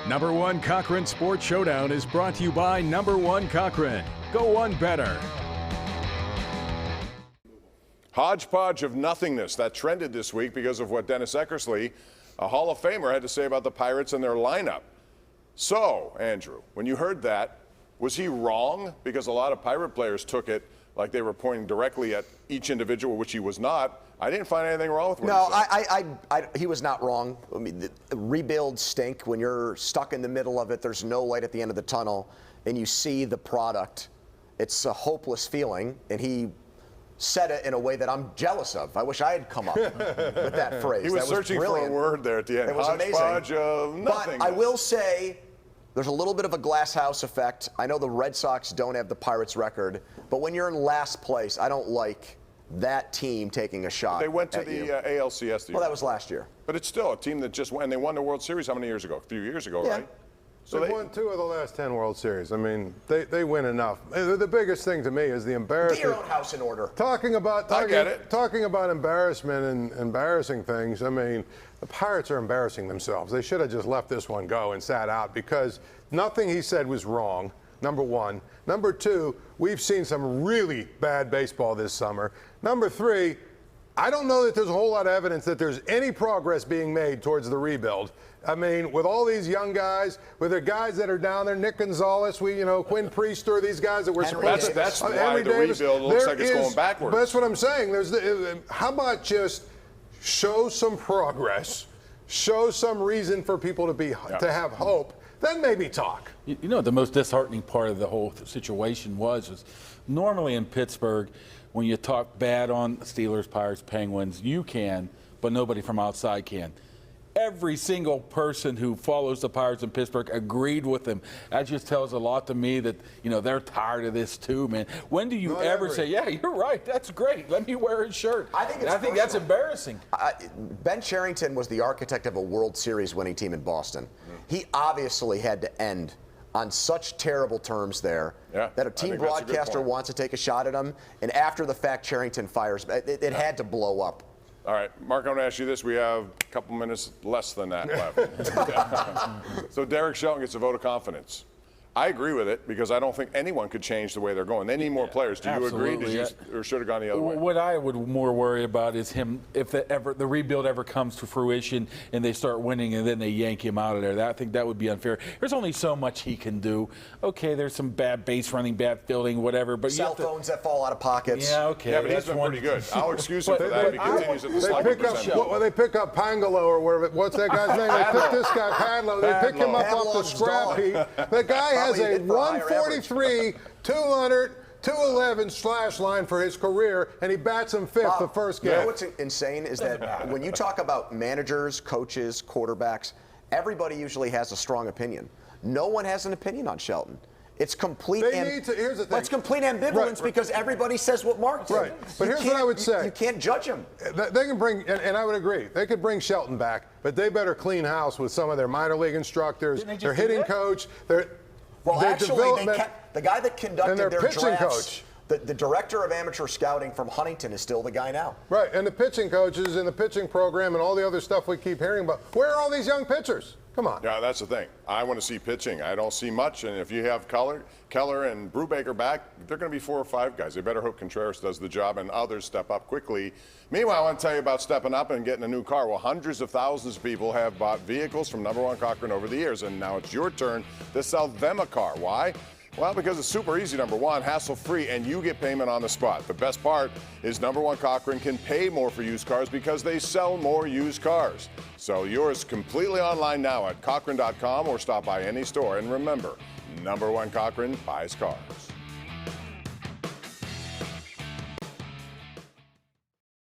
Number One Cochran Sports Showdown is brought to you by Number One Cochran. Go one better. Hodgepodge of nothingness that trended this week because of what Dennis Eckersley, a Hall of Famer, had to say about the Pirates and their lineup. So, Andrew, when you heard that, was he wrong? Because a lot of Pirate players took it like they were pointing directly at each individual, which he was not. I didn't find anything wrong with what he said. He was not wrong. I mean, the rebuilds stink. When you're stuck in the middle of it, there's no light at the end of the tunnel, and you see the product. It's a hopeless feeling, and he said it in a way that I'm jealous of. I wish I had come up with that phrase. He was searching for a word there at the end. It was Hodgepodge amazing. of nothingness. But I will say, there's a little bit of a glass house effect. I know the Red Sox don't have the Pirates record, but when you're in last place, I don't like that team taking a shot. They went to the ALCS. Well, that was last year. But it's still a team that just won. And they won the World Series how many years ago? A few years ago, right? So they won 2 of the last 10 World Series. I mean, they win enough. The biggest thing to me is the embarrassment. Get your own house in order. Talking about embarrassment and embarrassing things. I mean, the Pirates are embarrassing themselves. They should have just let this one go and sat out because nothing he said was wrong. Number one. Number two, we've seen some really bad baseball this summer. Number three, I don't know that there's a whole lot of evidence that there's any progress being made towards the rebuild. I mean, with all these young guys, with the guys that are down there, Nick Gonzalez, Quinn Priester, these guys that were supposed to. That's why the rebuild looks like it's going backwards. But that's what I'm saying. How about just show some progress, show some reason for people to have hope, then maybe talk. You know, the most disheartening part of the whole situation was normally in Pittsburgh, when you talk bad on Steelers, Pirates, Penguins, you can, but nobody from outside can. Every single person who follows the Pirates in Pittsburgh agreed with them. That just tells a lot to me that, they're tired of this too, man. When do you ever say, yeah, you're right, that's great, let me wear his shirt? I think that's embarrassing. Ben Cherington was the architect of a World Series winning team in Boston. He obviously had to end on such terrible terms there that a team broadcaster wants to take a shot at him, and after the fact, Cherington fires. It had to blow up. All right, Mark, I'm going to ask you this. We have a couple minutes less than that left. So Derek Shelton gets a vote of confidence. I agree with it because I don't think anyone could change the way they're going. They need more players. Do you agree? Or should have gone the other way? What I would more worry about is him if the rebuild ever comes to fruition and they start winning and then they yank him out of there. I think that would be unfair. There's only so much he can do. Okay, there's some bad base running, bad fielding, whatever. But cell phones that fall out of pockets. Yeah, okay. Yeah, but he's been pretty good. I'll excuse him for that if he continues at the slugging percentage. They pick up Pangolo or whatever. What's that guy's name? They pick this guy, Padlo. They pick him up off the scrap heap. The guy has a 143, 200, 211 slash line for his career, and he bats him fifth the first game. You know what's insane is that when you talk about managers, coaches, quarterbacks, everybody usually has a strong opinion. No one has an opinion on Shelton. It's complete. Here's the thing. It's complete ambivalence because everybody says what Mark did. Right. But here's what I would say. You can't judge him. They can bring, and I would agree, they could bring Shelton back, but they better clean house with some of their minor league instructors, their hitting coach, actually, the guy that conducted their pitching drafts, coach. The director of amateur scouting from Huntington is still the guy now. Right, and the pitching coaches and the pitching program and all the other stuff we keep hearing about. Where are all these young pitchers? Come on. Yeah, that's the thing. I want to see pitching. I don't see much, and if you have Keller and Brubaker back, they're going to be 4 or 5 guys. They better hope Contreras does the job and others step up quickly. Meanwhile, I want to tell you about stepping up and getting a new car. Well, hundreds of thousands of people have bought vehicles from Number One Cochran over the years, and now it's your turn to sell them a car. Why? Well, because it's super easy, number one, hassle-free, and you get payment on the spot. The best part is Number One Cochran can pay more for used cars because they sell more used cars. Sell yours completely online now at Cochran.com or stop by any store. And remember, Number One Cochran buys cars.